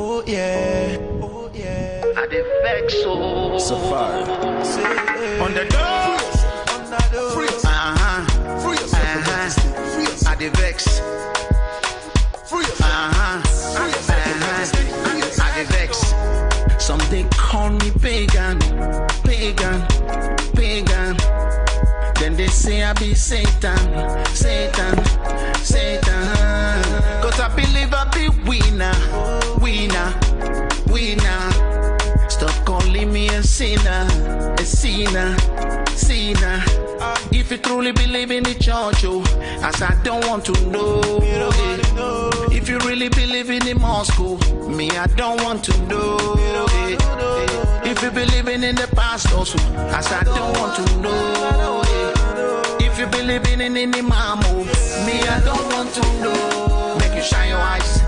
Oh yeah, oh yeah. I dey vex so. Safari. On the door. Free us. Free us. Free us. I dey vex. Free us. I dey vex. Some they call me pagan. Then they say I be Satan. Cause I believe I be winner. Stop calling me a sinner. If you truly believe in the church, as I don't want to know. If you really believe in the mosque, me I don't want to know. If you believe in the pastors, as I don't want to know. If you believe in the imam, me I don't want to know. Make you shine your eyes,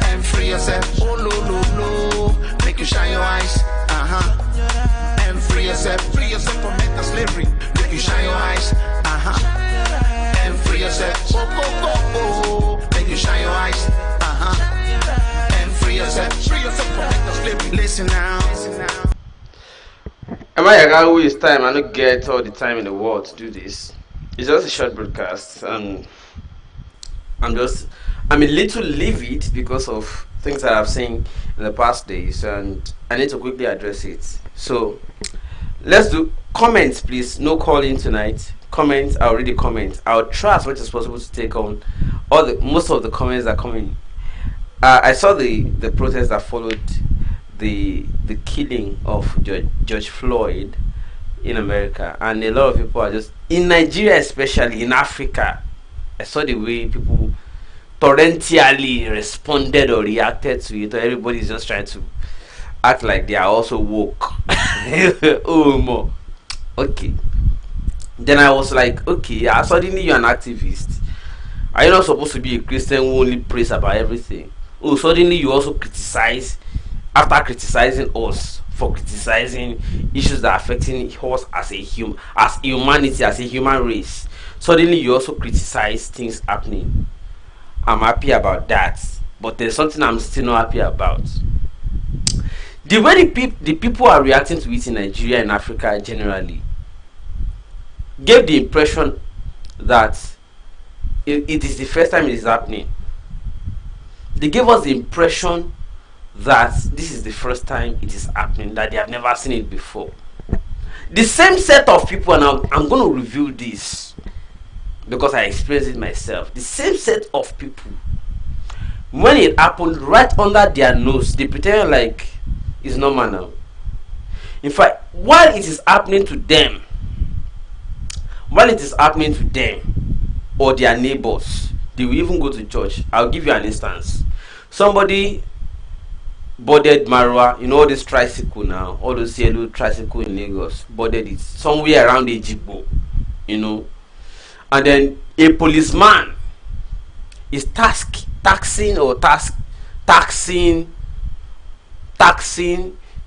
and free yourself. Oh no. Make you shine your eyes, and free yourself from mental slavery. Make you shine your eyes, and free yourself. Oh. Make you shine your eyes, and free yourself from mental slavery. Listen now. Am I a guy who is time? I don't get all the time in the world to do this. It's just a short broadcast. I'm a little livid because of things that I've seen in the past days, and I need to quickly address it. So let's do comments, please. No calling tonight. Comments. I'll read the comments. I'll try as much as possible to take on most of the comments that come in. I saw the protest that followed the killing of George Floyd in America, and a lot of people are just in Nigeria, especially in Africa. I saw the way people torrentially responded or reacted to it. Everybody's just trying to act like they are also woke. Okay. Then I was like, okay, suddenly you're an activist. Are you not supposed to be a Christian who only prays about everything? Oh, suddenly you also criticize, after criticizing us for criticizing issues that are affecting us as humanity, as a human race. Suddenly you also criticize things happening. I'm happy about that, but there's something I'm still not happy about. The way the people are reacting to it in Nigeria and Africa generally gave the impression that it is the first time it is happening. They gave us the impression that this is the first time it is happening, that they have never seen it before. The same set of people, and I'm going to review this because I experienced it myself. The same set of people, when it happened right under their nose, they pretend like it's normal now. In fact, while it is happening to them, or their neighbors, they will even go to church. I'll give you an instance. Somebody boarded Marwa, all this tricycle now, all those yellow tricycle in Lagos, boarded it somewhere around Ejigbo, and then a policeman is taxing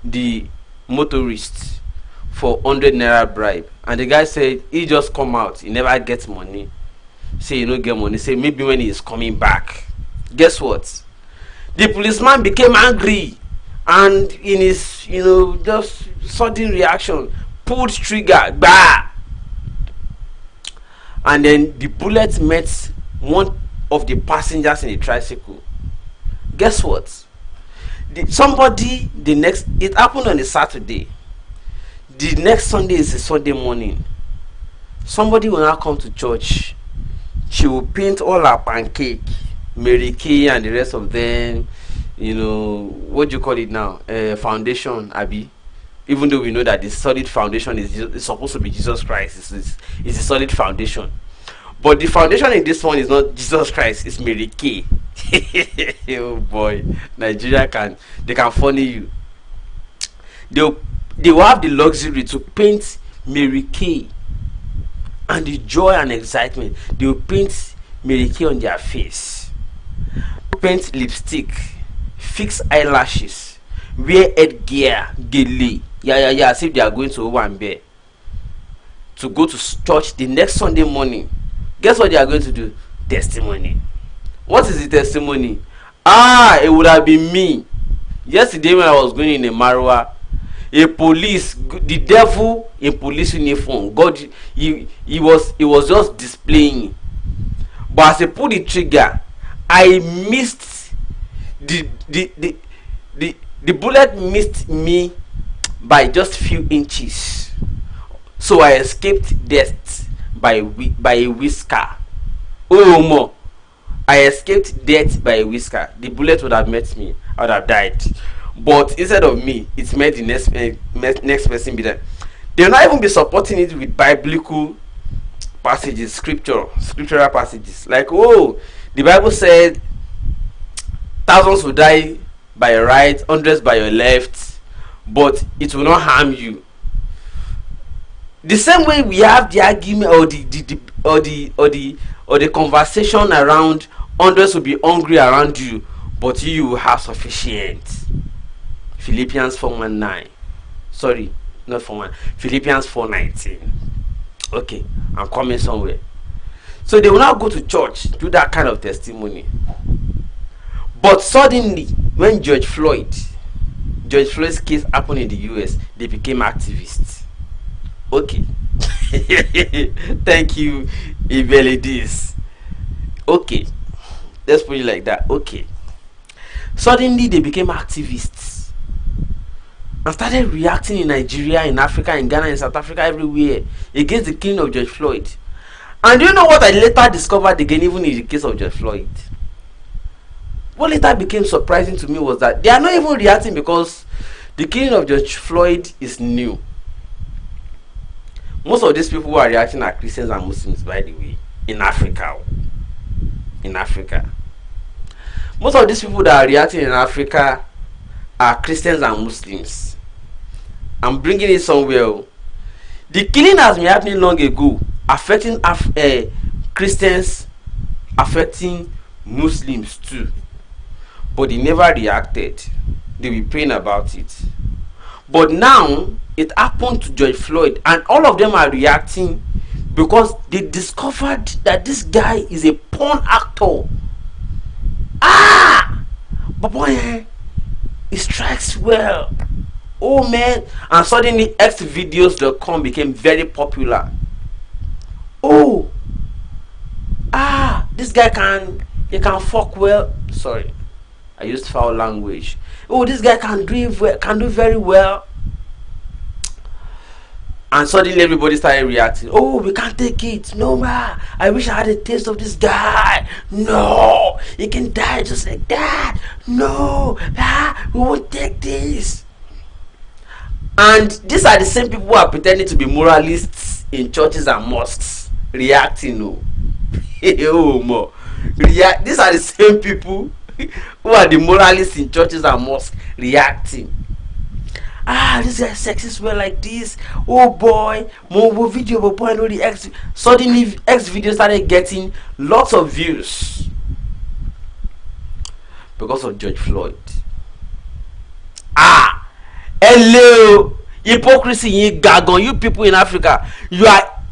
the motorist for 100 naira bribe, and the guy said he just come out, he never gets money. Say you don't get money, say maybe when he is coming back. Guess what? The policeman became angry, and in his just sudden reaction pulled trigger, bah! And then the bullet met one of the passengers in the tricycle. Guess what? It happened on a Saturday. The next Sunday is a Sunday morning. Somebody will now come to church. She will paint all her pancake, Mary Kay and the rest of them, what do you call it now? Foundation, Abby. Even though we know that the solid foundation is supposed to be Jesus Christ, it's a solid foundation. But the foundation in this one is not Jesus Christ, it's Mary Kay. Oh boy, Nigeria can funny you. They will have the luxury to paint Mary Kay, and the joy and excitement. They will paint Mary Kay on their face, paint lipstick, fix eyelashes, wear headgear, gele. Yeah, as if they are going to Owambe to go to church the next Sunday morning. Guess what they are going to do? Testimony. What is the testimony? It would have been me. Yesterday when I was going in a Marwa, a police, the devil in police uniform, God, he was just displaying. But as I pulled the trigger, I missed the bullet missed me by just few inches. So I escaped death by a whisker. Oh more. I escaped death by a whisker. The bullet would have met me. I would have died. But instead of me, it made the next person be there. They will not even be supporting it with biblical passages, scriptural passages. Like, oh, the Bible said thousands will die by your right, hundreds by your left, but it will not harm you. The same way we have the argument or the conversation around hundreds will be hungry around you, but you will have sufficient. Philippians 4:19. Sorry, not 4:1. Philippians 4:19. Okay, I'm coming somewhere. So they will not go to church, do that kind of testimony. But suddenly, when George Floyd's case happened in the US, they became activists. Okay. Thank you, Ibelidis. Okay. Let's put it like that. Okay. Suddenly they became activists and started reacting in Nigeria, in Africa, in Ghana, in South Africa, everywhere against the killing of George Floyd. And do you know what I later discovered again, even in the case of George Floyd? What later became surprising to me was that they are not even reacting because the killing of George Floyd is new. Most of these people who are reacting are Christians and Muslims, by the way, in Africa. In Africa. Most of these people that are reacting in Africa are Christians and Muslims. I'm bringing it somewhere. The killing has been happening long ago, affecting Christians, affecting Muslims too. But they never reacted. They were praying about it. But now it happened to George Floyd, and all of them are reacting because they discovered that this guy is a porn actor. But boy, it strikes well. Oh man. And suddenly xvideos.com became very popular. Oh, this guy can fuck well. Sorry, I used foul language. Oh, this guy can do very well. And suddenly everybody started reacting. Oh, we can't take it. No, man. I wish I had a taste of this guy. No, he can die just like that. No, we won't take this. And these are the same people who are pretending to be moralists in churches and mosques, reacting. These are the same people who are the moralists in churches and mosques, reacting. This guy sexist well like this. Oh boy, more video but boy know the X. Suddenly X video started getting lots of views because of George Floyd. Hello, hypocrisy in Gagon. You people in Africa, you are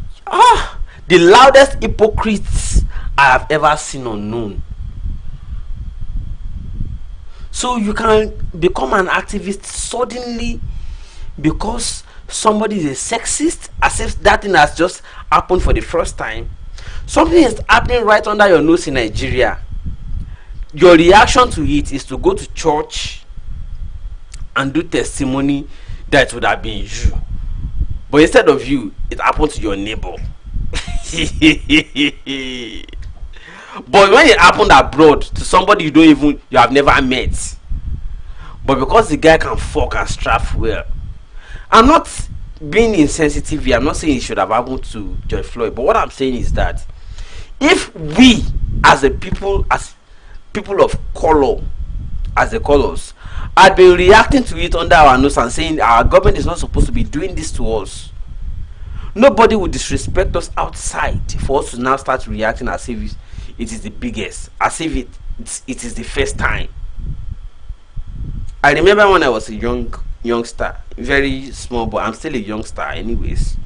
the loudest hypocrites I have ever seen or known. So you can become an activist suddenly because somebody is a sexist, as if that thing has just happened for the first time. Something is happening right under your nose in Nigeria. Your reaction to it is to go to church and do testimony that would have been you. But instead of you, it happened to your neighbor. But when it happened abroad to somebody you have never met, but because the guy can fuck and strap well, I'm not being insensitive here. I'm not saying it should have happened to George Floyd, but what I'm saying is that if we as people of color, as the colors, had been reacting to it under our nose and saying our government is not supposed to be doing this to us, nobody would disrespect us outside for us to now start reacting as if it is the biggest, as if it is the first time. I remember when I was a youngster, very small, but I'm still a youngster anyways.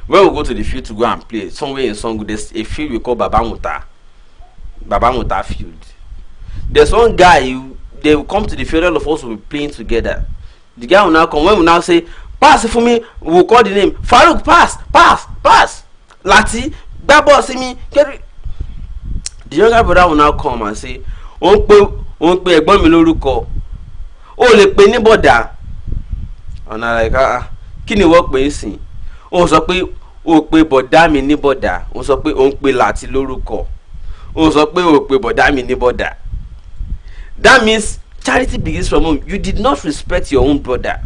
When we go to the field to go and play, somewhere in Songo, there's a field we call Baba Muta field. There's one guy, they will come to the field, all of us will be playing together. The guy will now come, when we now say, pass it for me, we will call the name, Farouk, pass. Lati, that boss see me, the younger brother will now come and say, won't pay a bomb loruko. Oh, le pe ni boda. And I like, kini work pe sin. O sọ pé o pe boda mi ni boda. O sọ pé o ń pe Lati lórúkọ. O sọ pé o pe boda mi ni boda. That means charity begins from home. You did not respect your own brother.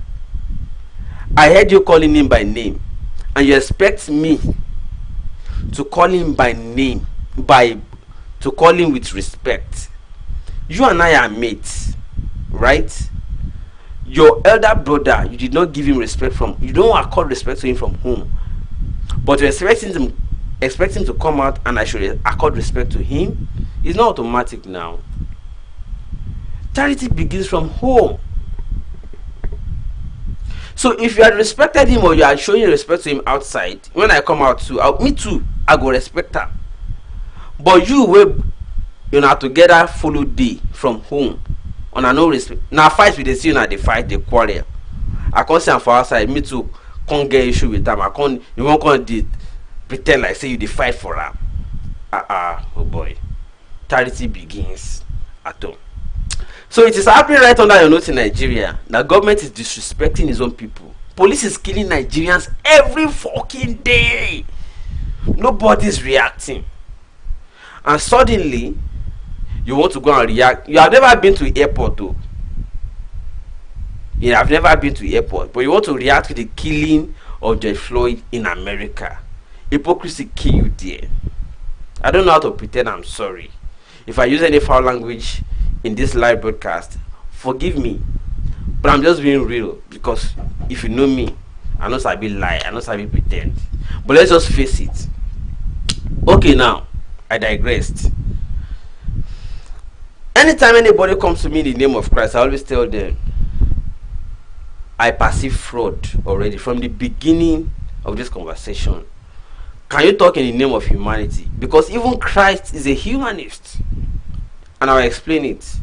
I heard you calling him by name, and you expect me to call him by name, to call him with respect. You and I are mates, right? Your elder brother, you did not give him respect from. You don't accord respect to him from home, but you expect him to come out, and I should accord respect to him. It's not automatic now. Charity begins from home. So if you had respected him, or you are showing respect to him outside, when I come out too, me too, I go respect her. But you know together follow day from home. On a no respect. Now fight with the see now they fight, they quarrel. I can't say I'm for outside, me too can't get issue with them. You won't come pretend like say you they fight for them. Oh boy. Charity begins at home. So it is happening right under your nose in Nigeria. The government is disrespecting his own people. Police is killing Nigerians every fucking day. Nobody's reacting. And suddenly, you want to go and react. You have never been to airport though. You have never been to airport. But you want to react to the killing of George Floyd in America. Hypocrisy kill you there. I don't know how to pretend I'm sorry. If I use any foul language in this live broadcast, forgive me, but I'm just being real, because if you know me, I know I be lie, I know I be pretend. But let's just face it. Okay, now I digressed. Anytime anybody comes to me in the name of Christ, I always tell them I perceive fraud already from the beginning of this conversation. Can you talk in the name of humanity? Because even Christ is a humanist. And I'll explain it.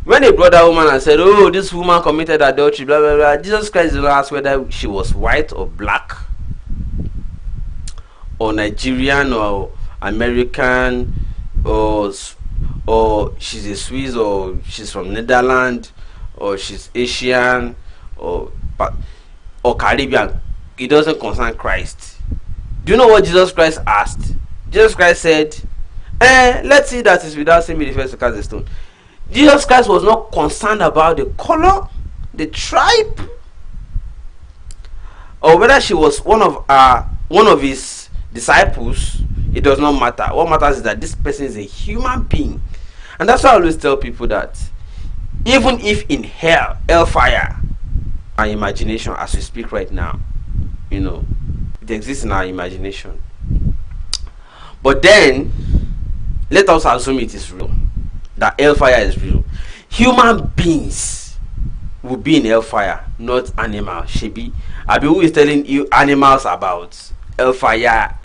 When they brought that woman and said, oh, this woman committed adultery, blah, blah, blah, Jesus Christ did not ask whether she was white or black, or Nigerian or American, or she's a Swiss, or she's from Netherlands, or she's Asian, or Caribbean. It doesn't concern Christ. Do you know what Jesus Christ asked? Jesus Christ said, let's see that is without sin be the first to cast the stone. Jesus Christ was not concerned about the color, the tribe, or whether she was one of his disciples. It does not matter. What matters is that this person is a human being. And that's why I always tell people that even if in hellfire, our imagination as we speak right now, it exists in our imagination. But then let us assume it is real, that hellfire is real. Human beings will be in hellfire, not animals. Shebi, Abi, who is telling you animals about hellfire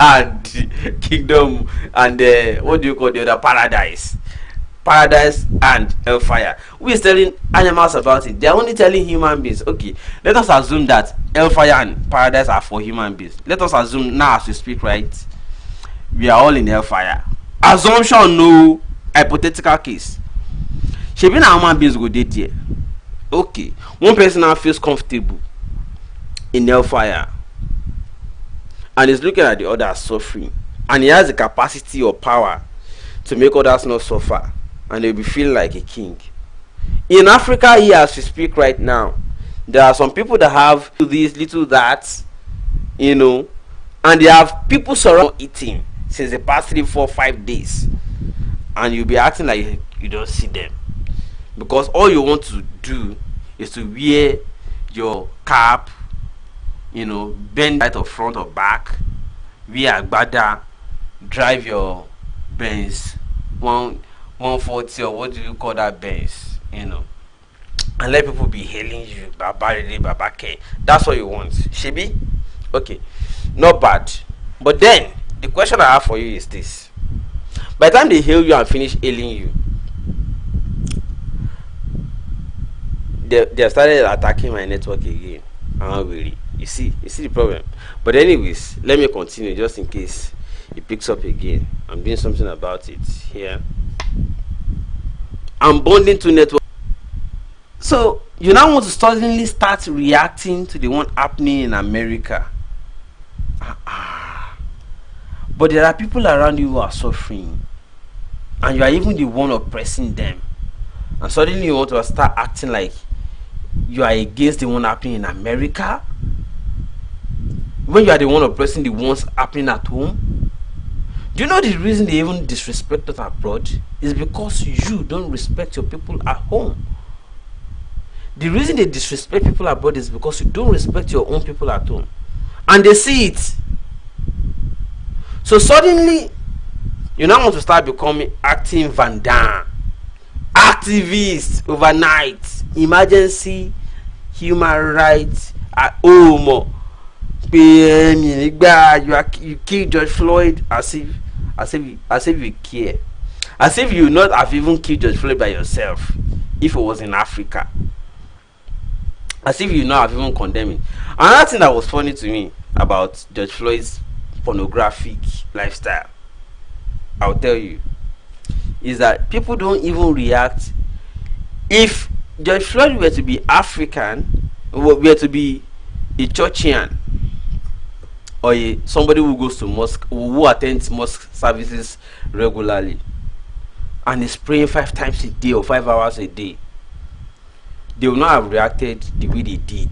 and kingdom and what do you call the other, paradise and hellfire? Who is telling animals about it? They are only telling human beings. Okay, let us assume that hellfire and paradise are for human beings. Let us assume now as we speak, right, we are all in hellfire. Assumption, no hypothetical case. Shebi na human beings go dey there. Okay, one person now feels comfortable in hellfire and is looking at the others suffering, and he has the capacity or power to make others not suffer, and they'll be feeling like a king. In Africa here as we speak right now, there are some people that have this, little that, and they have people surrounding eating since the past 3, 4, 5 days, and you'll be acting like you don't see them, because all you want to do is to wear your cap, bend right or front or back, wear agbada, drive your Benz 140, or what do you call that Benz, and let people be hailing you, Baba Rere, Baba K. That's what you want. Shebi? Okay, not bad. But then the question I have for you is this: By the time they hail you and finish hailing you, they have started attacking my network again. Really, you see the problem. But anyways, let me continue just in case it picks up again. I'm doing something about it here. I'm bonding to network. So you now want to suddenly start reacting to the one happening in America. But there are people around you who are suffering, and you are even the one oppressing them, and suddenly you want to start acting like you are against the one happening in America when you are the one oppressing the ones happening at home. Do you know the reason they even disrespect us abroad is because you don't respect your people at home? The reason they disrespect people abroad is because you don't respect your own people at home, and they see it. So suddenly you now want to start becoming acting Van Damme, activist overnight, emergency human rights at home. You kill George Floyd as if you care, as if you not have even killed George Floyd by yourself if it was in Africa, as if you not have even condemned it. Another thing that was funny to me about George Floyd's pornographic lifestyle, I'll tell you, is that people don't even react. If George Floyd were to be African, were to be a churchian, or somebody who goes to mosque, who attends mosque services regularly, and is praying 5 times a day or 5 hours a day, they will not have reacted the way they did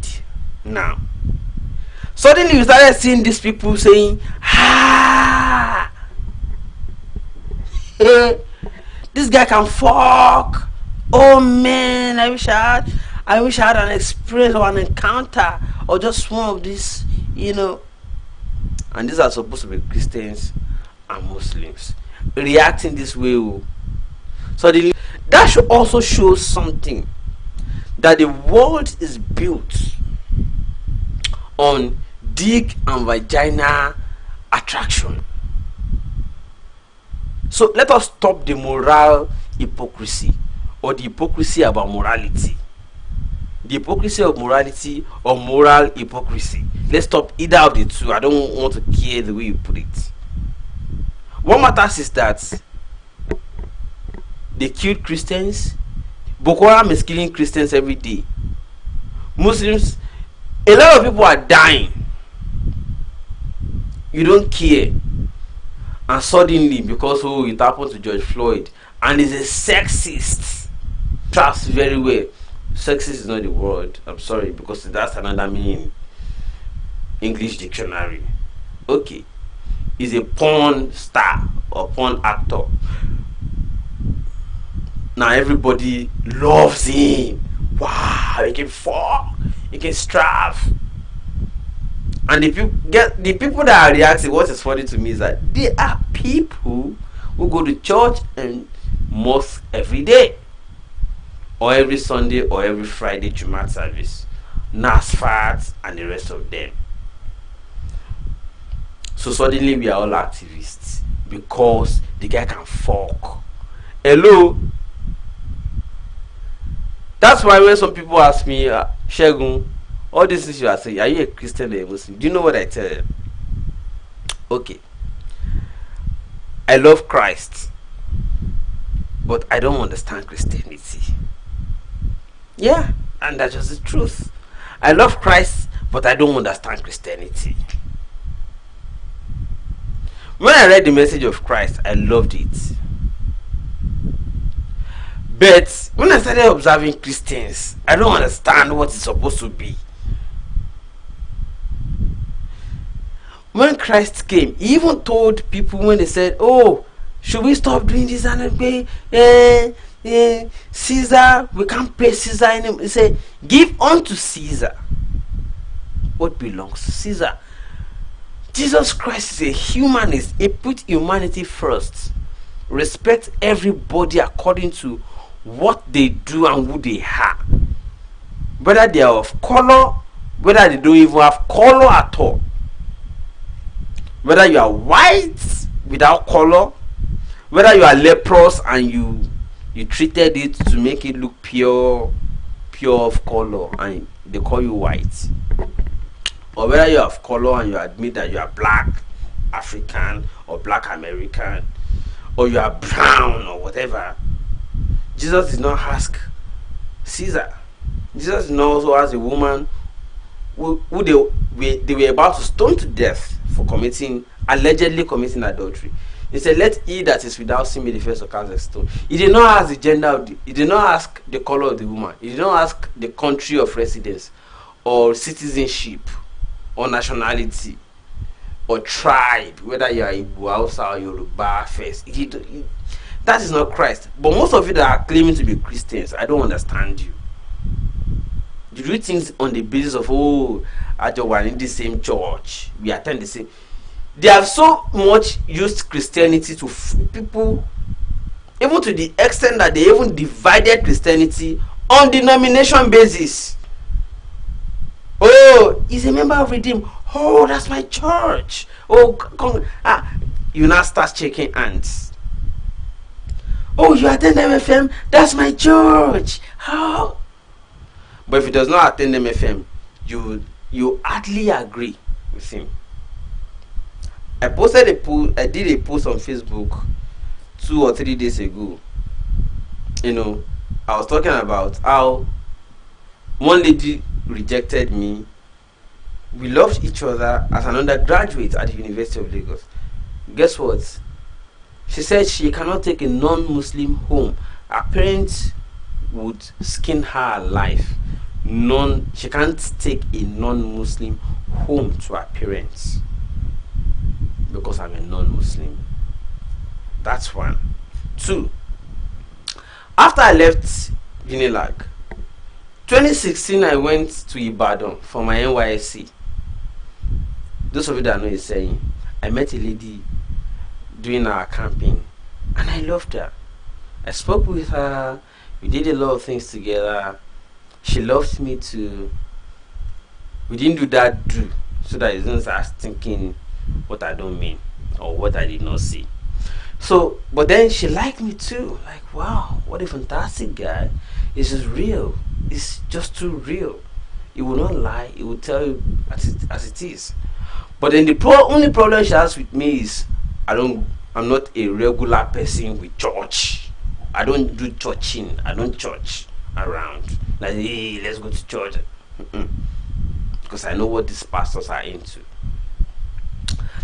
now. Suddenly you started seeing these people saying, this guy can fuck. Oh man, I wish I had an experience or an encounter or just one of these, And these are supposed to be Christians and Muslims reacting this way. Suddenly, that should also show something, that the world is built on dick and vagina attraction. So let us stop the moral hypocrisy, or the hypocrisy about morality. The hypocrisy of morality or moral hypocrisy. Let's stop either of the two. I don't want to care the way you put it. What matters is that they killed Christians. Boko Haram is killing Christians every day. Muslims, a lot of people are dying. You don't care. And suddenly, because it happened to George Floyd, and he's a sexist. Trust very well. Sexist is not the word. I'm sorry, because that's another meaning in English dictionary. Okay. He's a porn star or porn actor. Now everybody loves him. Wow, he can fuck, he can strafe. And the people that are reacting, what is funny to me is that they are people who go to church and mosque every day, or every Sunday, or every Friday Jumat service, NASFAT and the rest of them. So suddenly we are all activists because the guy can fuck. Hello. That's why when some people ask me, Shegun, all these things you are saying, are you a Christian or a Muslim? Do you know what I tell them? Okay. I love Christ, but I don't understand Christianity. Yeah, and that's just the truth. I love Christ, but I don't understand Christianity. When I read the message of Christ, I loved it. But when I started observing Christians, I don't understand what it's supposed to be. When Christ came, he even told people when they said, "Oh, should we stop doing this and pay Caesar? We can't pay Caesar anymore." He said, "Give unto Caesar what belongs to Caesar." Jesus Christ is a humanist. He put humanity first. Respect everybody according to what they do and who they are. Whether they are of color, whether they don't even have color at all. Whether you are white without color, whether you are leprous and you treated it to make it look pure of color and they call you white, or whether you have color and you admit that you are black African or black American, or you are brown or whatever, Jesus did not ask Caesar. Jesus did not also ask a woman who they were about to stone to death for allegedly committing adultery. He said, "Let he that is without sin be the first to cast a stone." He did not ask the gender of he did not ask the color of the woman. He did not ask the country of residence or citizenship or nationality or tribe, whether you are Igbo, Hausa or Yoruba first. That is not Christ. But most of you that are claiming to be Christians, I don't understand you. You do things on the basis of, we're in the same church, we attend the same. They have so much used Christianity to people, even to the extent that they even divided Christianity on denomination basis. Oh, he's a member of Redeem. Oh, that's my church. Oh, you now start shaking hands. Oh, you attend MFM? That's my church. How? But if he does not attend MFM, you hardly agree with him. I did a post on Facebook 2 or 3 days ago. I was talking about how one lady rejected me. We loved each other as an undergraduate at the University of Lagos. Guess what? She said she cannot take a non-Muslim home. Her parents would skin her alive. She can't take a non-Muslim home to her parents because I'm a non-Muslim. That's one. 2, after I left Unilag, 2016 I went to Ibadan for my NYSC. Those of you that know is saying, I met a lady doing our camping and I loved her. I spoke with her, we did a lot of things together. She loved me too. We didn't do that so that you don't start thinking what I don't mean or what I did not see. So, but then she liked me too. Like, wow, what a fantastic guy. It's just real. It's just too real. He will not lie. He will tell you as it is. But then the only problem she has with me is I'm not a regular person with church. I don't do churching. I don't church around. Like, hey, let's go to church. Because I know what these pastors are into.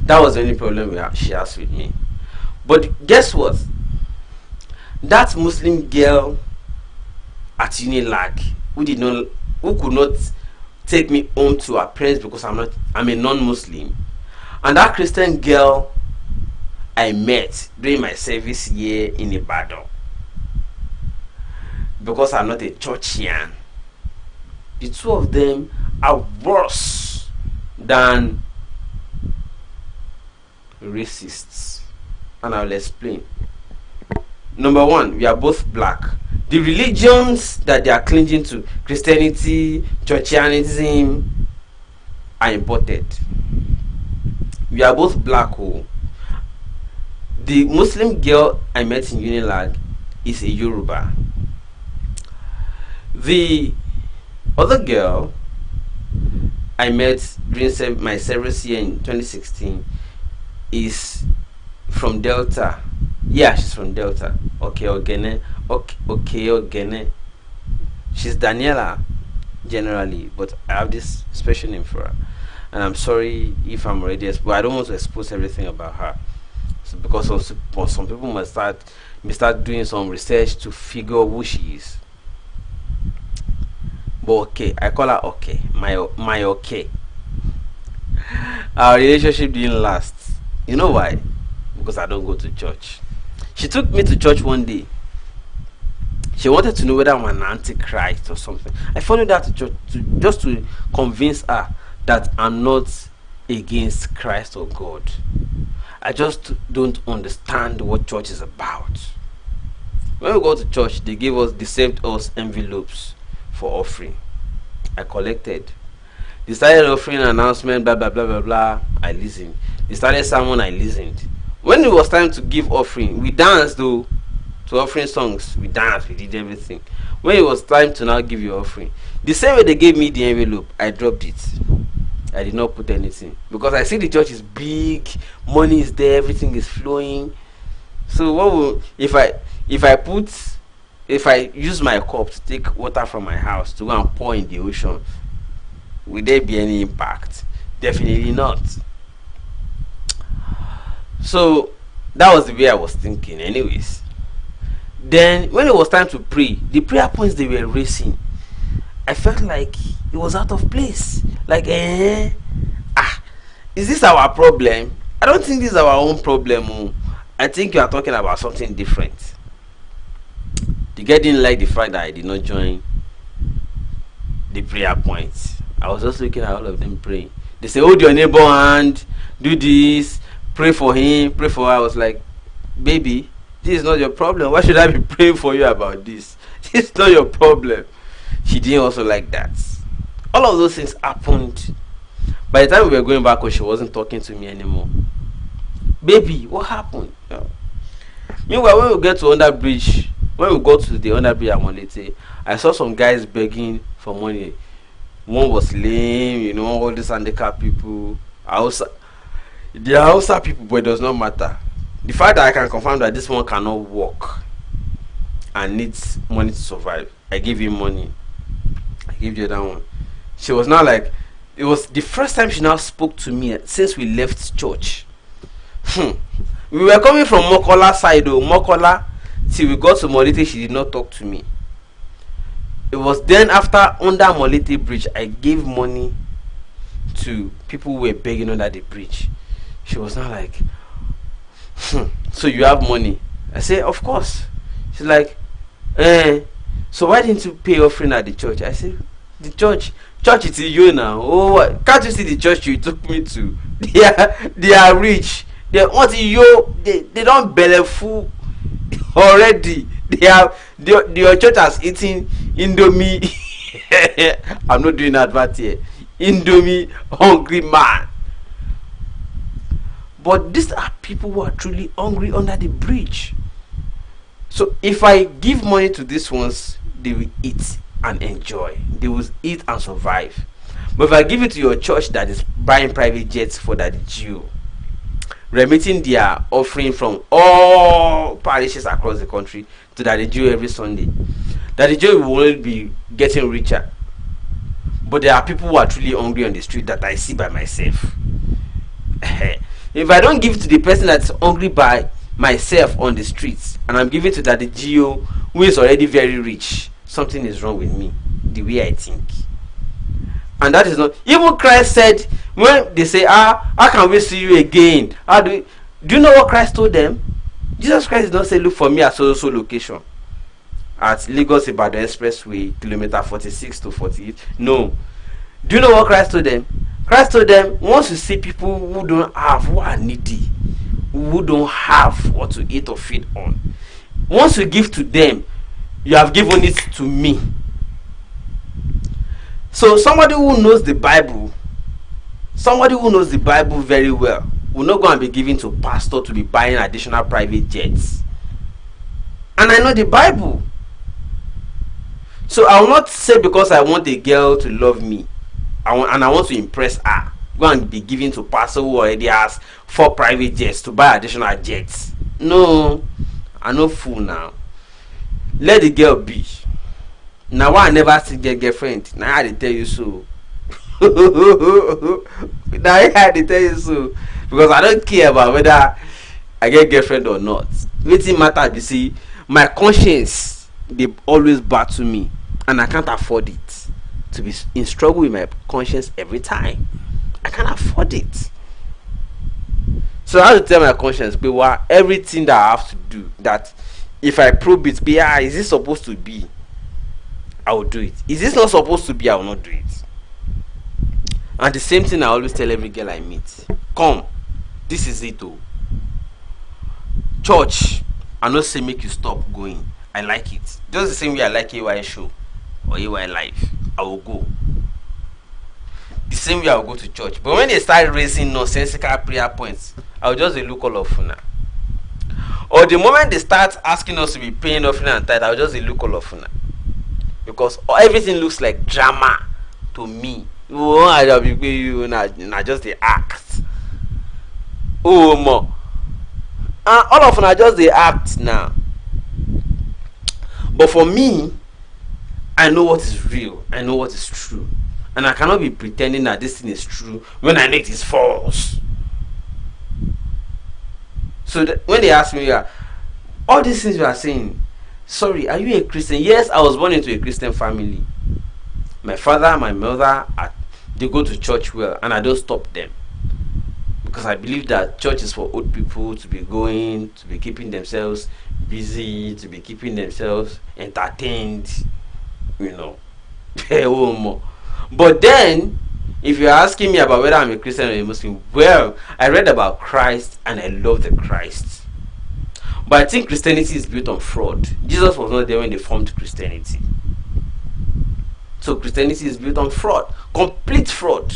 That was the only problem she has with me. But guess what? That Muslim girl at Unilag who could not take me home to her parents because I'm a non-Muslim, and that Christian girl I met during my service year in Ibadan, because I'm not a churchian, the two of them are worse than racists, and I'll explain. Number one, we are both black. The religions that they are clinging to, Christianity, churchianism, are imported. We are both black. The Muslim girl I met in Unilag is a Yoruba. The other girl I met during my service year in 2016 is from Delta. Yeah, she's from Delta. Okay, Ogene. She's Daniela generally, but I have this special name for her. And I'm sorry if I'm already, but I don't want to expose everything about her. So because some people must start doing some research to figure who she is. But okay, I call her okay. My okay. Our relationship didn't last. You know why? Because I don't go to church. She took me to church one day. She wanted to know whether I'm an antichrist or something. I followed her to church just to convince her that I'm not against Christ or God. I just don't understand what church is about. When we go to church, they saved us envelopes for offering. I collected. They started offering an announcement, blah blah blah blah blah. I listened. They started sermon, I listened. When it was time to give offering, we danced though. To offering songs, we danced, we did everything. When it was time to now give your offering, the same way they gave me the envelope, I dropped it. I did not put anything because I see the church is big, money is there, everything is flowing. So what will if I use my cup to take water from my house to go and pour in the ocean, will there be any impact? Definitely not. So that was the way I was thinking anyways. Then when it was time to pray, the prayer points they were raising, I felt like it was out of place. Like, is this our problem? I don't think this is our own problem. Oh. I think you are talking about something different. The guy didn't like the fact that I did not join the prayer points. I was just looking at all of them praying. They say, hold your neighbor hand, do this, pray for him, pray for her. I was like, baby, this is not your problem. Why should I be praying for you about this? This is not your problem. She didn't also like that. All of those things happened. By the time we were going back home, she wasn't talking to me anymore. Baby, what happened? Yeah. Meanwhile, when we got to Underbridge, when we got to the Underbridge at Monete, I saw some guys begging for money. One was lame, all these handicapped people. They are also people, but it does not matter. The fact that I can confirm that this one cannot walk and needs money to survive, I gave him money. I gave the other one. She was now like, it was the first time she now spoke to me since we left church. We were coming from Mokola side, Mokola, till we got to Molite, she did not talk to me. It was then after under Molite bridge, I gave money to people who were begging under the bridge. She was not like, so you have money? I said, of course. She's like, so why didn't you pay offering at the church? I said, the church is in you now. Oh, what? Can't you see the church you took me to? They are rich. They want you. They don't belly full already. Your church has eaten Indomie. I'm not doing advert here. Indomie hungry man. But these are people who are truly hungry under the bridge. So if I give money to these ones, they will eat and enjoy. They will eat and survive. But if I give it to your church that is buying private jets for that Jew, remitting their offering from all parishes across the country to that Jew every Sunday, that the Jew will only be getting richer. But there are people who are truly hungry on the street that I see by myself. If I don't give it to the person that's hungry by myself on the streets, and I'm giving to that the Geo who is already very rich, something is wrong with me, the way I think. And that is not, even Christ said, when they say, how can we see you again? Do you know what Christ told them? Jesus Christ did not say, look for me at so location at Lagos Ibadan Expressway, kilometer 46 to 48. No. Do you know what Christ told them? Christ told them, once you see people who don't have, who are needy, who don't have what to eat or feed on, once you give to them, you have given it to me. So somebody who knows the Bible very well will not go and be giving to pastor to be buying additional private jets. And I know the Bible. So I will not say because I want a girl to love me and I want to impress her, go and be giving to pastor who already has 4 private jets to buy additional jets. No, I'm no fool now. Let the girl be. Now why I never see get girlfriend? Now I tell you so. Now I had to tell you so. Because I don't care about whether I get girlfriend or not. Waiting matter, you see, my conscience, they always battle me. And I can't afford it. To be in struggle with my conscience every time. I can't afford it. So I have to tell my conscience, but what everything that I have to do, that if I probe it, is this supposed to be? I will do it. Is this not supposed to be? I will not do it. And the same thing I always tell every girl I meet. Come, this is it oh. Church, I not say make you stop going. I like it. Just the same way I like AY show or AY live. I will go. The same way I will go to church. But when they start raising nonsensical prayer points, I will just look all of now. Or the moment they start asking us to be paying offering and tithe, I'll just look all of una. Because everything looks like drama to me. You just the act. Oh more. And all of them just the act now. But for me, I know what is real. I know what is true. And I cannot be pretending that this thing is true when I know it is false. So when they ask me, all these things you are saying, sorry, are you a Christian? Yes, I was born into a Christian family. My father, my mother, they go to church well, and I don't stop them. Because I believe that church is for old people to be going, to be keeping themselves busy, to be keeping themselves entertained, you know. But then, if you're asking me about whether I'm a Christian or a Muslim, well, I read about Christ and I love the Christ. But I think Christianity is built on fraud. Jesus was not there when they formed Christianity. So Christianity is built on fraud, complete fraud.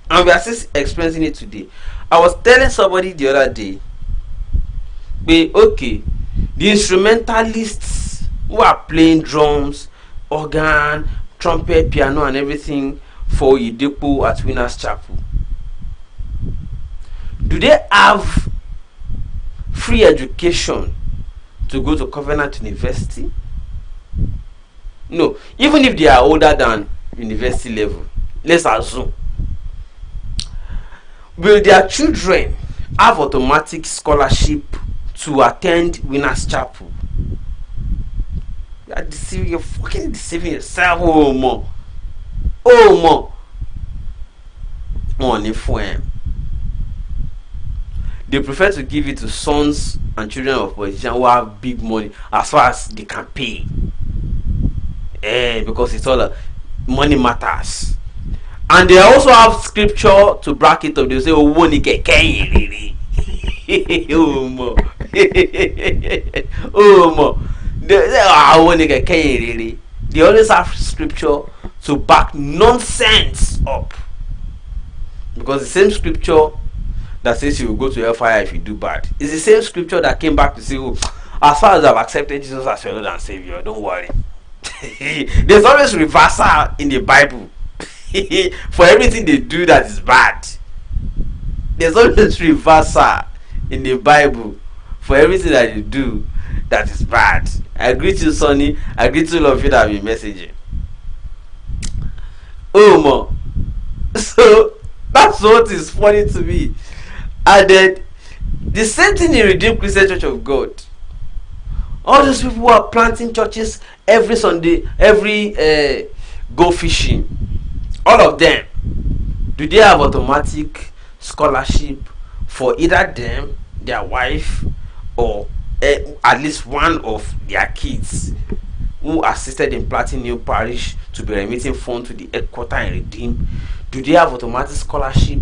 And we are still experiencing it today. I was telling somebody the other day, okay, the instrumentalists who are playing drums, organ, trumpet, piano and everything for Idepo at Winners Chapel, do they have free education to go to Covenant University? No. Even if they are older than university level, let's assume, will their children have automatic scholarship to attend Winners Chapel? You are deceiving, you're fucking deceiving yourself. Money for him. They prefer to give it to sons and children of politicians who have big money as far as they can pay. Because it's all money matters. And they also have scripture to back it up. They say, oh, money get really. They always have scripture to back nonsense up. Because the same scripture that says you will go to hellfire if you do bad is the same scripture that came back to say, oh, as far as I've accepted Jesus as your Lord and Savior, don't worry. There's always reversal in the Bible. For everything they do that is bad, there's always reversal in the Bible for everything that they do that is bad. I greet you, Sonny. I greet all of you that have been messaging. So that's what is funny to me. And then the same thing in Redeemed Christian Church of God. All those people who are planting churches every Sunday, every go fishing, all of them, do they have automatic scholarship for either them, their wife, or at least one of their kids who assisted in planting new parish to be remitting funds to the headquarters and Redeem? Do they have automatic scholarship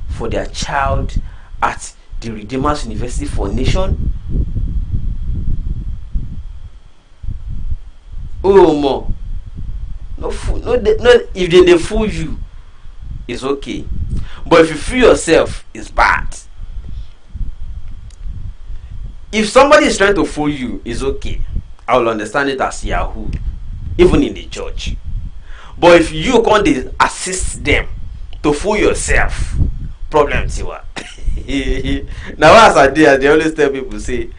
for their child at the Redeemers University for Nation? No, if they fool you, it's okay. But if you fool yourself, it's bad. If somebody is trying to fool you, it's okay. I will understand it as Yahoo, even in the church. But if you can't assist them to fool yourself, problem tiwa. Now as I did, they always tell people, say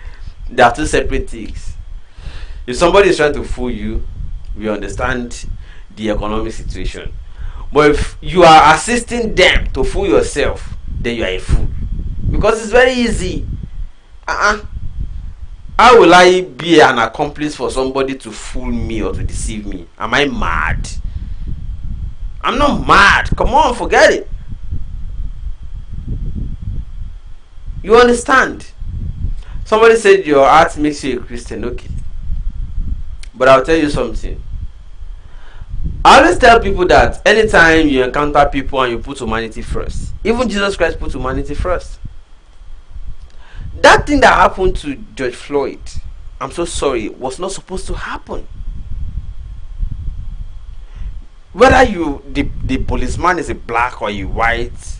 there are two separate things. If somebody is trying to fool you, we understand the economic situation. But if you are assisting them to fool yourself, then you are a fool. Because it's very easy. How will I be an accomplice for somebody to fool me or to deceive me? Am I mad? I'm not mad. Come on, forget it. You understand? Somebody said your art makes you a Christian. Okay. But I'll tell you something. I always tell people that anytime you encounter people and you put humanity first, even Jesus Christ put humanity first. That thing that happened to George Floyd, I'm so sorry, was not supposed to happen. Whether the policeman is a black or a white,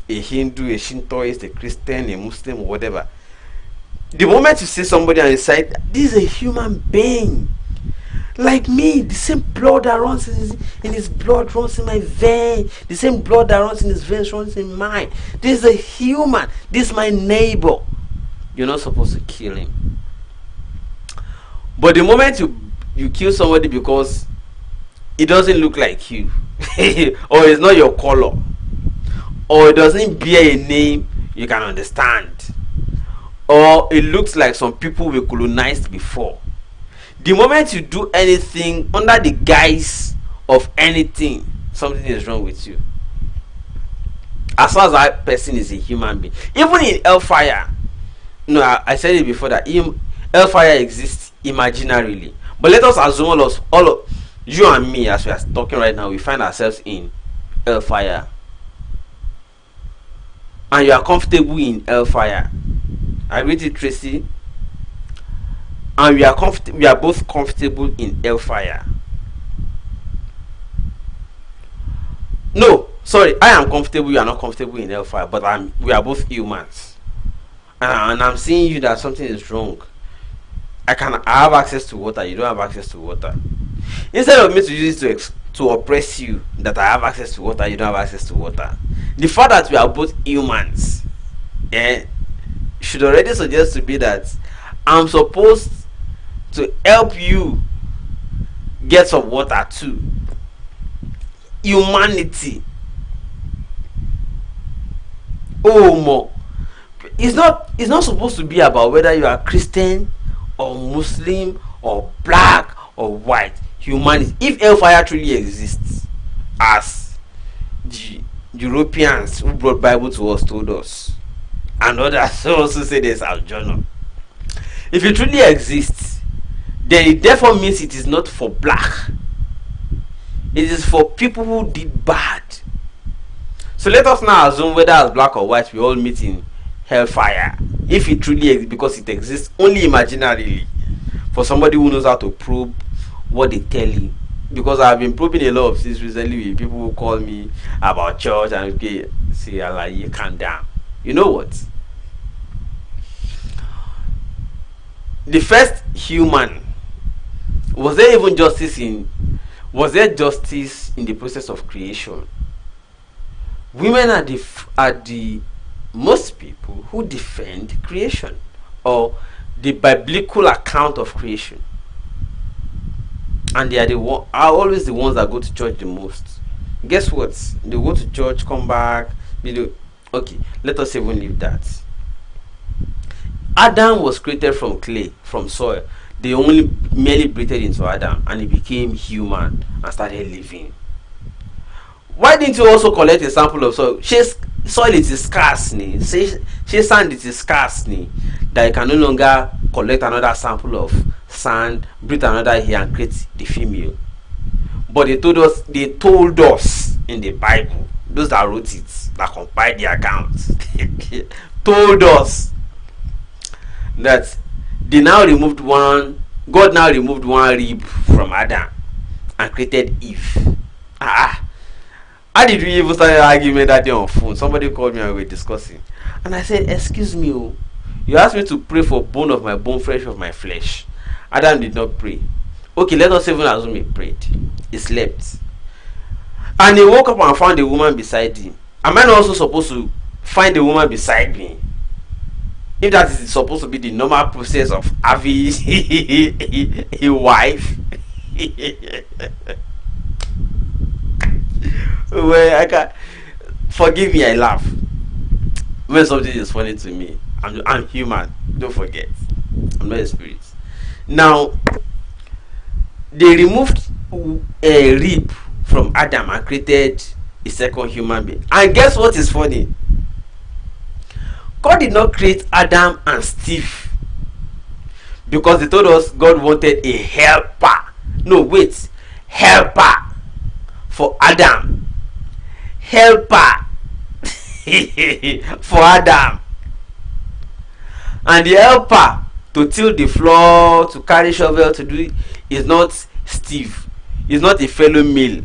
a Hindu, a Shintoist, a Christian, a Muslim, or whatever, The moment you see somebody and you say, this is a human being like me, the same blood that runs in his blood runs in my vein, the same blood that runs in his veins runs in mine. This is a human, this is my neighbor. You're not supposed to kill him. But the moment you kill somebody because it doesn't look like you, or it's not your color, or it doesn't bear a name you can understand, or it looks like some people were colonized before, the moment you do anything under the guise of anything, something is wrong with you. As far as that person is a human being, even in hellfire, I said it before that hellfire exists imaginarily. But let us assume all of you and me, as we are talking right now, we find ourselves in hellfire, and you are comfortable in hellfire. I read it, Tracy. And we are both comfortable in hellfire. No, sorry, I am comfortable, you are not comfortable in hellfire, but we are both humans. And I'm seeing you that something is wrong. I have access to water, you don't have access to water. Instead of me to use it to oppress you, that I have access to water, you don't have access to water, the fact that we are both humans should already suggest to me that I'm supposed to help you get some water too. Humanity. Oh, more. It's not supposed to be about whether you are Christian or Muslim or black or white. Humanity. If hellfire truly exists, as the Europeans who brought Bible to us told us, and others also say this as journal, if it truly exists, then it therefore means it is not for black. It is for people who did bad. So let us now assume whether as black or white we all meet in hellfire. If it truly exists, because it exists only imaginarily, for somebody who knows how to probe what they tell you. Because I've been probing a lot of things recently with people who call me about church and say, Allah, you calm down. You know what? The first human, was there justice in the process of creation? Women are the most people who defend creation, or the biblical account of creation, and they are always the ones that go to church the most. Guess what? They go to church, come back. Okay, let us even leave that. Adam was created from clay, from soil. They only merely breathed into Adam, and he became human and started living. Why didn't you also collect a sample of soil? Soil is scarce, sand is scarce, that you can no longer collect another sample of sand, breathe another air, and create the female. But they told us in the Bible, those that wrote it, that compiled the account, told us that God now removed one rib from Adam and created Eve. How did we even start an argument that day on phone? Somebody called me and we were discussing, and I said, excuse me, you asked me to pray for bone of my bone, flesh of my flesh. Adam did not pray. Okay, let us even assume he prayed. He slept, and he woke up and found a woman beside him. Am I not also supposed to find a woman beside me? If that is supposed to be the normal process of having a wife. Well, I can't. Forgive me, I laugh when something is funny to me. I'm human, don't forget. I'm not a spirit. Now, they removed a rib from Adam and created a second human being. And guess what is funny? God did not create Adam and Steve because they told us God wanted a helper. No, wait. Helper for Adam. Helper for Adam. And the helper to till the floor, to carry shovel, to do it, is not Steve. It's not a fellow male.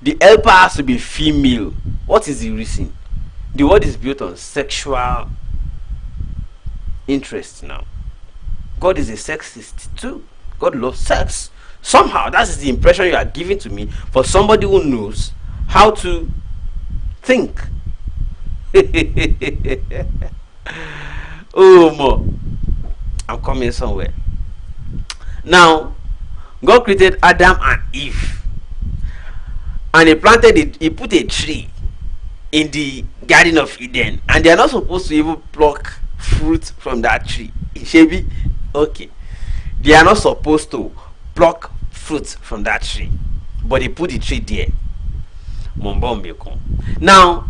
The helper has to be female. What is the reason? The word is built on sexual interest now. God is a sexist too. God loves sex. Somehow that is the impression you are giving to me for somebody who knows how to think. Oh, more. I'm coming somewhere. Now, God created Adam and Eve, and he planted it. He put a tree in the Garden of Eden, and they are not supposed to even pluck fruit from that tree. Shebi, okay, they are not supposed to pluck fruit from that tree, but he put the tree there. Now,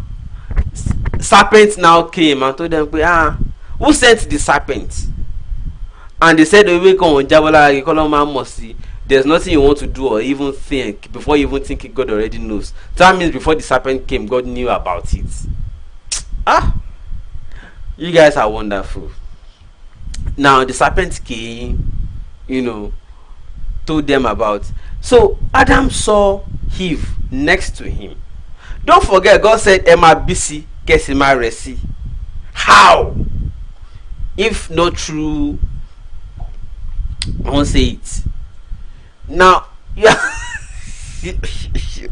serpent now came and told them, who sent the serpent? And they said, there's nothing you want to do or even think before you even think God already knows. That means before the serpent came, God knew about it. You guys are wonderful. Now the serpent came, told them about. So Adam saw Eve next to him. Don't forget, God said, Emma BC, Kesima Resi. How? If not true, I won't say it. Now, yeah.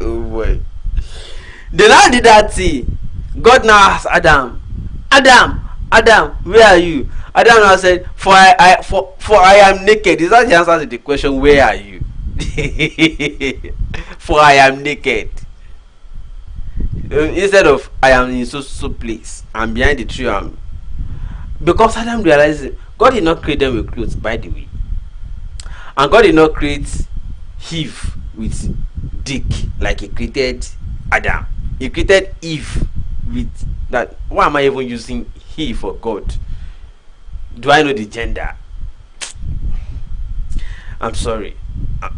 Oh boy. Then I did that thing. God now asked Adam, where are you? Adam now said, for I am naked. Is that the answer to the question, where are you? For I am naked. Instead of I am in so place, I'm behind the tree. Because Adam realized God did not create them with clothes, by the way. And God did not create Eve with dick like he created Adam. He created Eve with that. Why am I even using he for God? Do I know the gender? I'm sorry.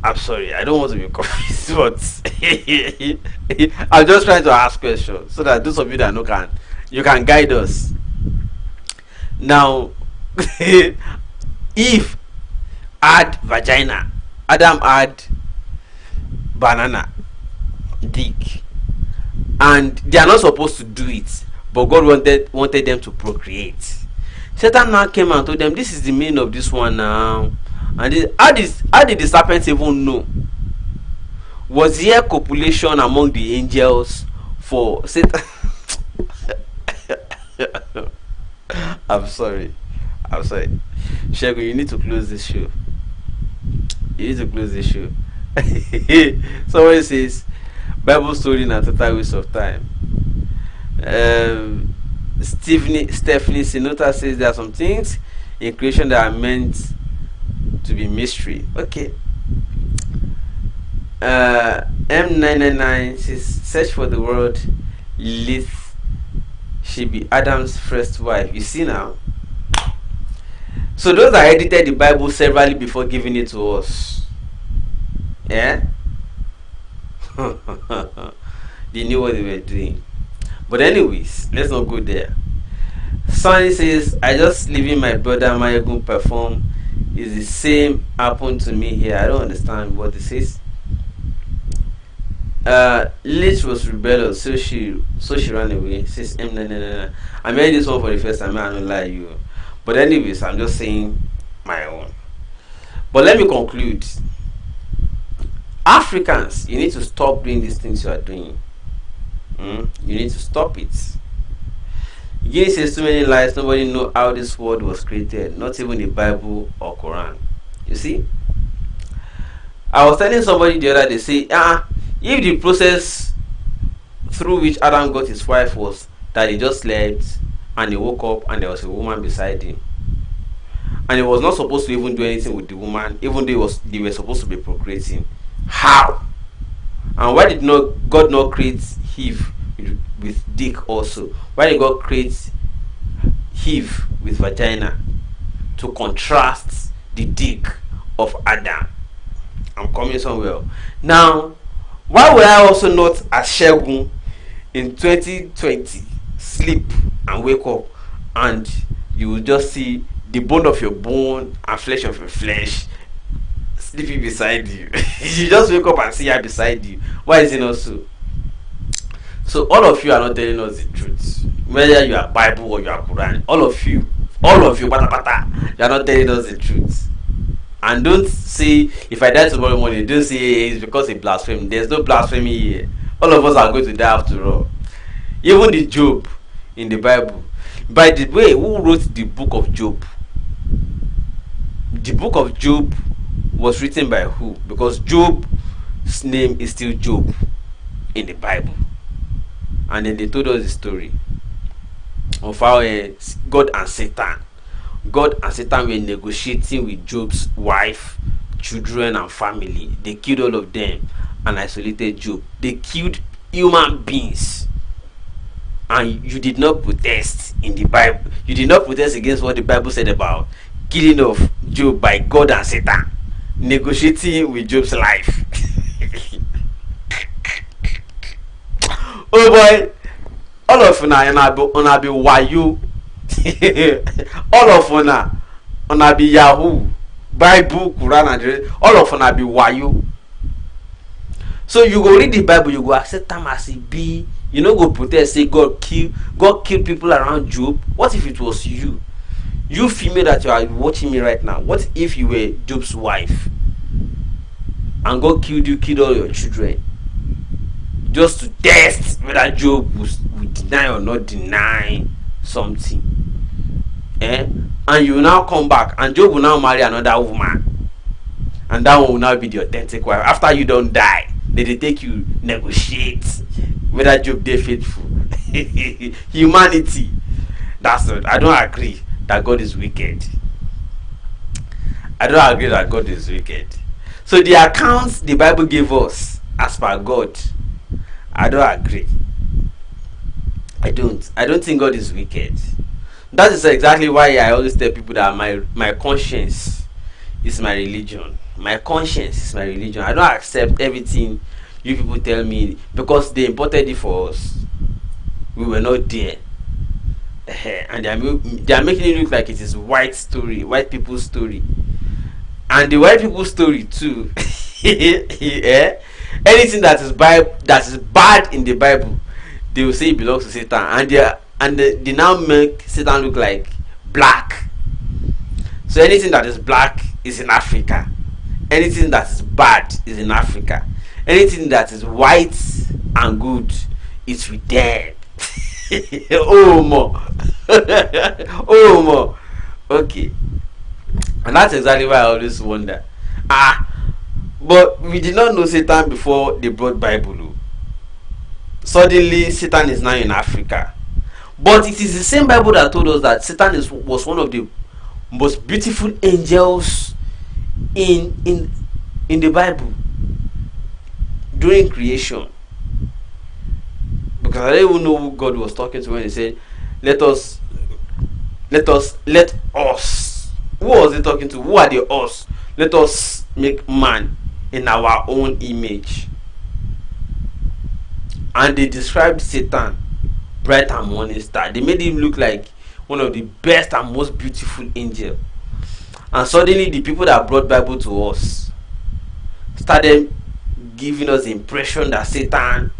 I'm sorry. I don't want to be confused, but I'm just trying to ask questions so that those of you that know you can guide us. Now, Eve had vagina, Adam had banana, dick, and they are not supposed to do it, but God wanted them to procreate. Satan now came and told them, this is the meaning of this one now. And how did the serpent even know? Was there copulation among the angels for Satan? I'm sorry. Shego, you need to close this show. Someone says Bible story na total waste of time. Stephanie Sinota says there are some things in creation that are meant to be mystery. Okay. M999 says search for the word Lilith. She be Adam's first wife. You see now. So those that edited the Bible severally before giving it to us. Yeah? They knew what they were doing. But anyways, let's not go there. Sonny says, I just leaving my brother Mayegun perform. Is the same happened to me here. I don't understand what this is. Liz was rebellious, so she ran away. Says M999. I made this one for the first time. I don't lie you. But anyways, I'm just saying my own. But let me conclude. Africans, you need to stop doing these things you are doing. You need to stop it. Guinea says too many lies. Nobody know how this world was created. Not even the Bible or Quran. You see? I was telling somebody the other day, say, if the process through which Adam got his wife was that he just slept and he woke up and there was a woman beside him, and he was not supposed to even do anything with the woman, even though they were supposed to be procreating. How? And why did God not create Eve with dick also? Why did God create Eve with vagina to contrast the dick of Adam? I'm coming somewhere. Now, why would I also not, as Shegun in 2020, sleep and wake up and you will just see the bone of your bone and flesh of your flesh sleeping beside you? You just wake up and see her beside you. Why is it not so? So all of you are not telling us the truth. Whether you are Bible or you are Quran, all of you All of you, pata pata, you are not telling us the truth. And don't say, if I die tomorrow morning, don't say it's because he blasphemed. There's no blasphemy here. All of us are going to die after all. Even the Job in the Bible. By the way, who wrote the book of Job? The book of Job was written by who? Because Job's name is still Job in the Bible. And then they told us the story of how God and Satan were negotiating with Job's wife, children, and family. They killed all of them and isolated Job. They killed human beings. And you did not protest in the Bible. You did not protest against what the Bible said about killing of Job by God and Satan, negotiating with Job's life. Oh boy, all of una be wayo. All of una be Yahoo, Bible, Quran, and all of una be wayo. So you go read the Bible, you go accept them as it be. You know, go protest, say God killed people around Job. What if it was you? You female that you are watching me right now. What if you were Job's wife and God killed all your children? Just to test whether Job would deny or not deny something. And you will now come back and Job will now marry another woman. And that one will now be the authentic wife. After you don't die, they take you negotiate whether Job dey faithful. Humanity. That's not. I don't agree that God is wicked. I don't agree that God is wicked. So the accounts the Bible gave us as per God, I don't agree. I don't think God is wicked. That is exactly why I always tell people that my conscience is my religion. My conscience is my religion. I don't accept everything you people tell me because they imported it for us. We were not there. And they are making it look like it is white people's story. And the white people's story too. Anything that is bad in the Bible, they will say it belongs to Satan. And they now make Satan look like black. So anything that is black is in Africa. Anything that is bad is in Africa. Anything that is white and good is with them. Oh more. Oh more. Okay. And that's exactly why I always wonder. But we did not know Satan before they brought Bible. Suddenly Satan is now in Africa. But it is the same Bible that told us that Satan was one of the most beautiful angels in the Bible during creation. Because I don't even know who God was talking to when he said, let us. Who was he talking to? Who are the us? Let us make man in our own image. And they described Satan, bright and morning star. They made him look like one of the best and most beautiful angels. And suddenly the people that brought Bible to us started giving us the impression that Satan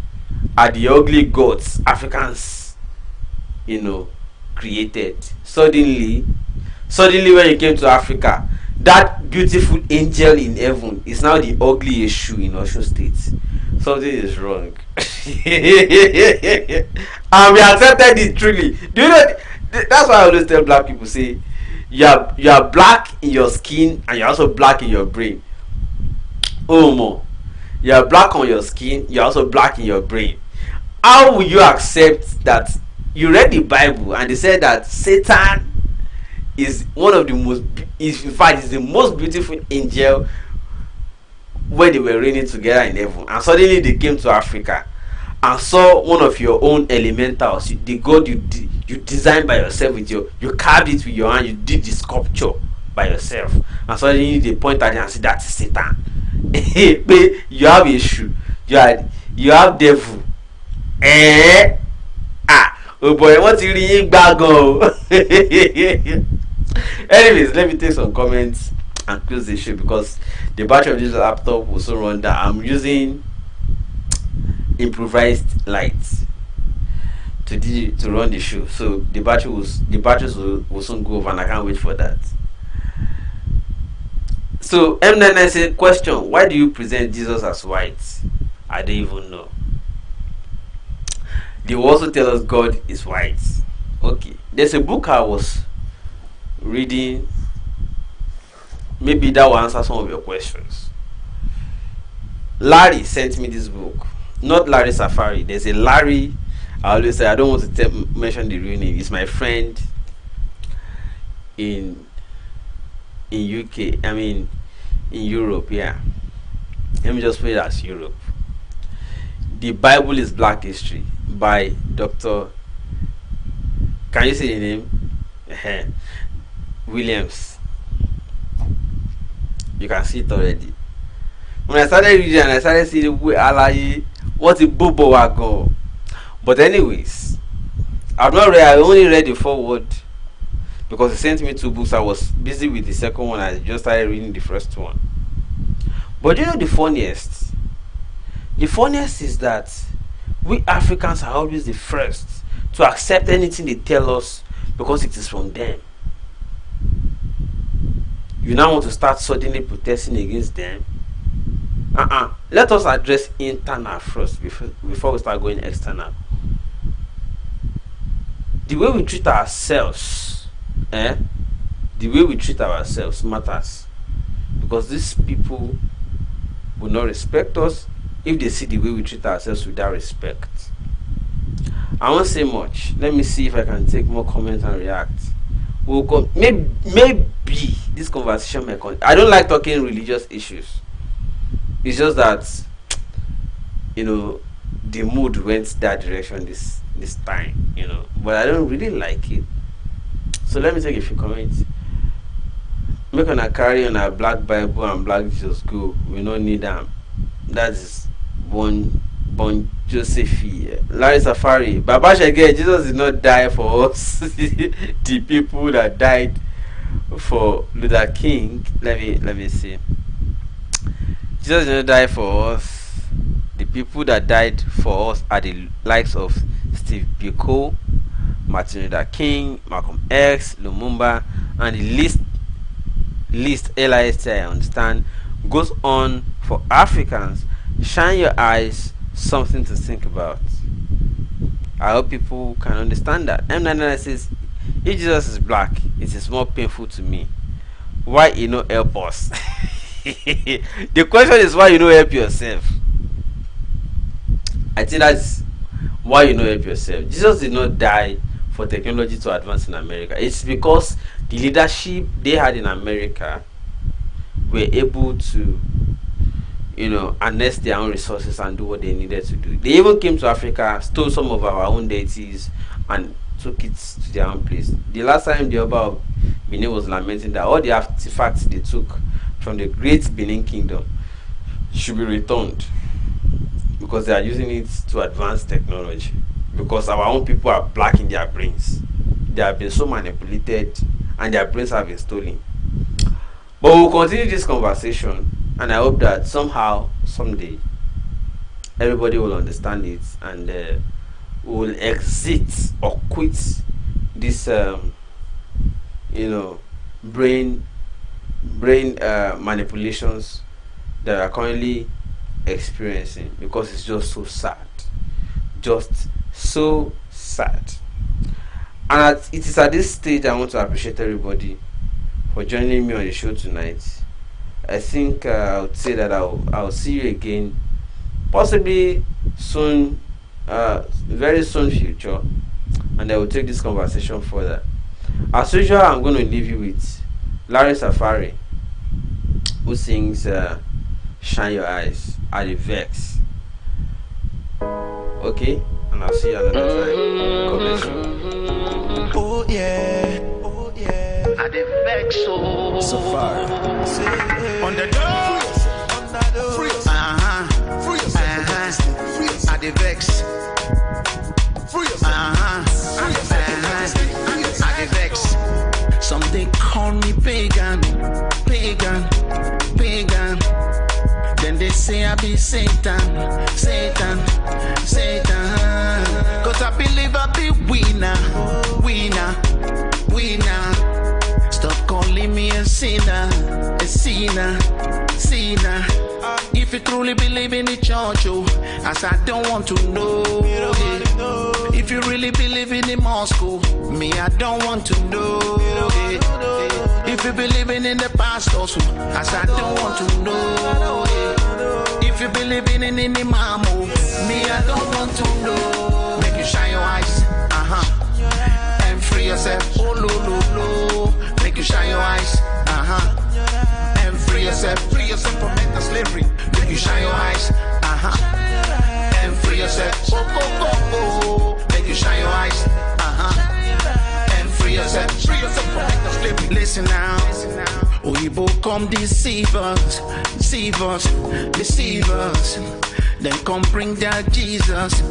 are the ugly gods Africans, created. Suddenly when you came to Africa, that beautiful angel in heaven is now the ugly issue in Osun State. Something is wrong. And we accepted it truly. Do you know? That's why I always tell black people, say you are black in your skin and you're also black in your brain. You are black on your skin, you're also black in your brain. How will you accept that you read the Bible and they said that Satan is one of the most, in fact, is the most beautiful angel when they were reigning together in heaven, and suddenly they came to Africa and saw one of your own elementals, the God you designed by yourself with you carved it with your hand, you did the sculpture by yourself, and suddenly they point at it and say that is Satan. You have issue, you have devil. Oh boy, what you really bag on? Anyways, let me take some comments and close the show because the battery of this laptop will soon run down. I'm using improvised lights. to run the show. So the batteries will soon go over, and I can't wait for that. So M99 said, question: why do you present Jesus as white? I don't even know. They will also tell us God is white. Okay, there's a book I was reading. Maybe that will answer some of your questions. Larry sent me this book. Not Larry Safari. There's a Larry. I always say I don't want to mention the real name. It's my friend in UK. I mean, in Europe. Yeah. Let me just put it as Europe. The Bible is Black History by Dr. Can you see the name? Williams. You can see it already. When I started reading and I started seeing the way what a bobo go. But anyways, I've not read. I only read the foreword because he sent me 2 books. I was busy with the second one. I just started reading the first one. But you know the funniest? The funniest is that we Africans are always the first to accept anything they tell us because it is from them. You now want to start suddenly protesting against them? Let us address internal first before we start going external. The way we treat ourselves, the way we treat ourselves matters, because these people will not respect us if they see the way we treat ourselves without respect. I won't say much. Let me see if I can take more comments and react. We'll maybe this conversation may I don't like talking religious issues. It's just that, you know, the mood went that direction this time, you know, but I don't really like it. So let me take a few comments. Make on a carry on a black Bible and black Jesus go. We don't need them. That is Bon Josephi. Larry Safari. Baba Shege, Jesus did not die for us. The people that died for Luther King. Let me see. Jesus did not die for us. The people that died for us are the likes of Steve Biko, Martin Luther King, Malcolm X, Lumumba, and the list LIST, I understand, goes on. For Africans, shine your eyes, something to think about. I hope people can understand that. M99 says, if Jesus is black, it is more painful to me. Why you not help us? The question is why you don't help yourself. I think that's why you don't help yourself. Jesus did not die for technology to advance in America. It's because the leadership they had in America were able to, you know, harness their own resources and do what they needed to do. They even came to Africa, stole some of our own deities, and took it to their own place. The last time the Oba of Benin was lamenting that all the artifacts they took from the great Benin kingdom should be returned because they are using it to advance technology. Because our own people are black in their brains. They have been so manipulated and their brains have been stolen. But we'll continue this conversation, and I hope that somehow, someday, everybody will understand it and will exit or quit this, you know, brain manipulations that are currently experiencing, because it's just so sad. Just so sad. And it is at this stage I want to appreciate everybody for joining me on the show tonight. I think I would say that I'll see you again, possibly soon, very soon future, and I will take this conversation further. As usual, I'm going to leave you with Larry Safari, who sings "Shine Your Eyes" at the Vex. Okay, and I'll see you another time. God bless you. Oh yeah, oh yeah. At the Vex, Safari. on the door. Free us. Free us. Free us. At the Vex. Free us. At the Vex. Some they call me pagan. Then they say I be Satan. 'Cause Cause I believe I'll be winner, winner, winner. Stop calling me a sinner, sinner. If you truly believe in the church, oh, as I don't want to know. If you really believe in the mosque, oh, me I don't want to know. If you believing in the pastors, oh, as I don't want to know. If you believing in the imam, oh, me I don't want to know. Make you shine your eyes, and free yourself, oh lo lo lo. Make you shine your eyes, and free yourself from mental slavery. Make you shine your eyes, and free yourself, oh. Make you shine your eyes, and free yourself from mental slavery. Listen now, Oyibo come deceive us. Then come bring down Jesus.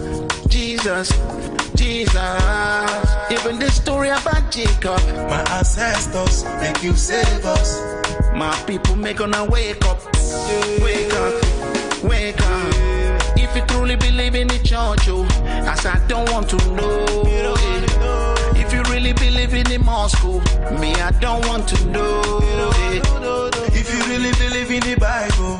Even the story about Jacob. My ancestors make you save us. My people make gonna wake up. Wake up. If you truly believe in the church, oh, as I don't want to know. If you really believe in the mosque, oh, me I don't want to know. If you really believe in the Bible,